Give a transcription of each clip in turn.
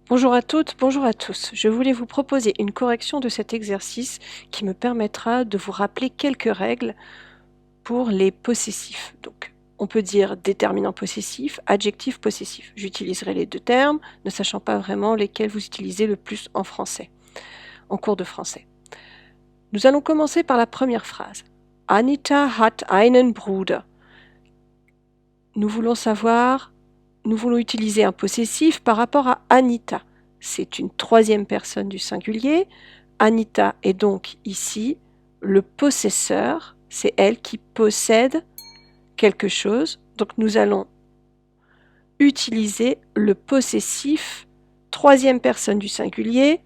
Bonjour à toutes, bonjour à tous. Je voulais vous proposer une correction de cet exercice qui me permettra de vous rappeler quelques règles pour les possessifs. Donc, on peut dire déterminant possessif, adjectif possessif. J'utiliserai les deux termes, ne sachant pas vraiment lesquels vous utilisez le plus en français, en cours de français. Nous allons commencer par la première phrase. Anita hat einen Bruder. Nous voulons utiliser un possessif par rapport à Anita. C'est une troisième personne du singulier. Anita est donc ici le possesseur. C'est elle qui possède quelque chose. Donc nous allons utiliser le possessif troisième personne du singulier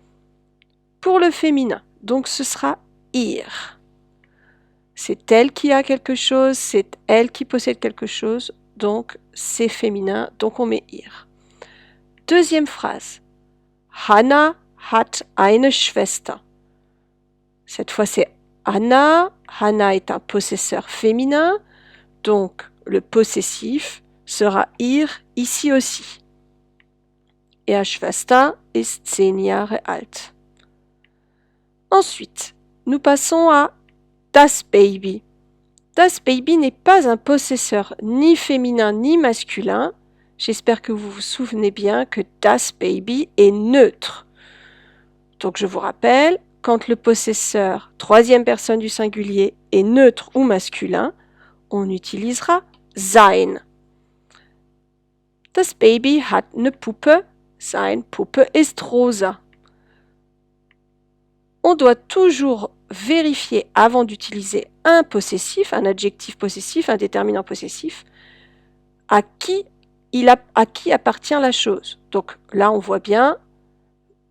pour le féminin. Donc ce sera ihr. C'est elle qui a quelque chose, c'est elle qui possède quelque chose. Donc c'est féminin, donc on met ihr. Deuxième phrase. Hanna hat eine Schwester. Cette fois c'est Hanna. Hanna est un possesseur féminin, donc le possessif sera ihr ici aussi. Ihre Schwester ist 10 Jahre alt. Ensuite, nous passons à das Baby. Das Baby n'est pas un possesseur ni féminin ni masculin. J'espère que vous vous souvenez bien que das Baby est neutre. Donc je vous rappelle, quand le possesseur, troisième personne du singulier, est neutre ou masculin, on utilisera sein. Das Baby hat eine Puppe, seine Puppe ist rosa. On doit toujours vérifier avant d'utiliser un possessif, un adjectif possessif, un déterminant possessif, à qui appartient la chose. Donc là, on voit bien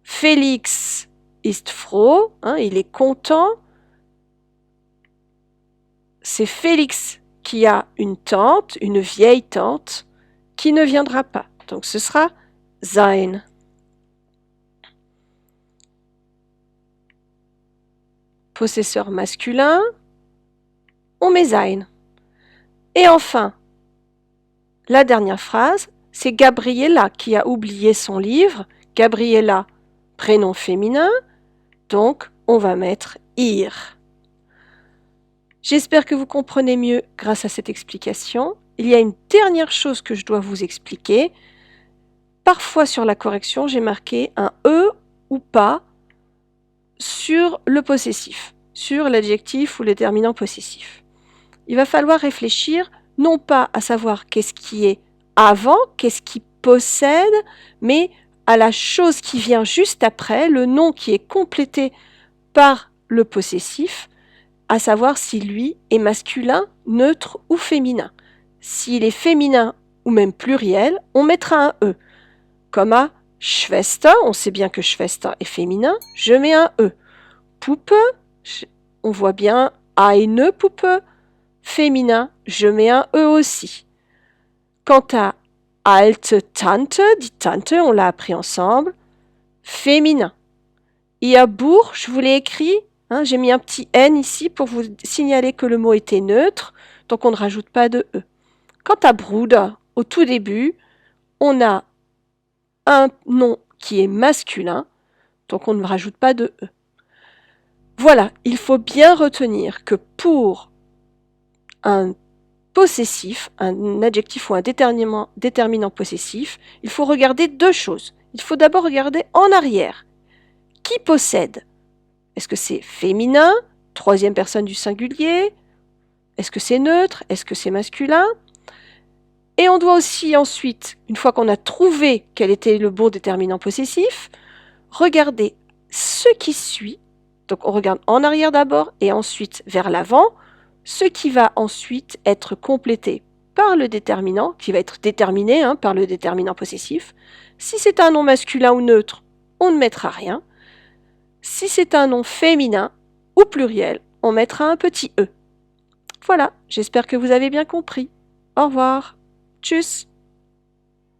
Félix ist froh, il est content. C'est Félix qui a une tante, une vieille tante, qui ne viendra pas. Donc ce sera sein. Possesseur masculin, on met sein. Et enfin, la dernière phrase, c'est Gabriella qui a oublié son livre. Gabriella, prénom féminin, donc on va mettre ihr. J'espère que vous comprenez mieux grâce à cette explication. Il y a une dernière chose que je dois vous expliquer. Parfois sur la correction, j'ai marqué un E ou pas sur le possessif, sur l'adjectif ou le déterminant possessif. Il va falloir réfléchir non pas à savoir qu'est-ce qui est avant, qu'est-ce qui possède, mais à la chose qui vient juste après, le nom qui est complété par le possessif, à savoir si lui est masculin, neutre ou féminin. S'il est féminin ou même pluriel, on mettra un E. Comme à Schwester, on sait bien que Schwester est féminin, je mets un E. Puppe, on voit bien eine Puppe, féminin, je mets un E aussi. Quant à alte Tante, dit Tante, on l'a appris ensemble, féminin. Ihr Buch, je vous l'ai écrit, j'ai mis un petit N ici pour vous signaler que le mot était neutre, donc on ne rajoute pas de E. Quant à Bruder, au tout début, on a un nom qui est masculin, donc on ne rajoute pas de E. Voilà, il faut bien retenir que pour un possessif, un adjectif ou un déterminant possessif, il faut regarder deux choses. Il faut d'abord regarder en arrière. Qui possède? Est-ce que c'est féminin, troisième personne du singulier? Est-ce que c'est neutre? Est-ce que c'est masculin? Et on doit aussi ensuite, une fois qu'on a trouvé quel était le bon déterminant possessif, regarder ce qui suit. Donc on regarde en arrière d'abord et ensuite vers l'avant, ce qui va ensuite être complété par le déterminant, qui va être déterminé par le déterminant possessif. Si c'est un nom masculin ou neutre, on ne mettra rien. Si c'est un nom féminin ou pluriel, on mettra un petit E. Voilà, j'espère que vous avez bien compris. Au revoir. Tchuss.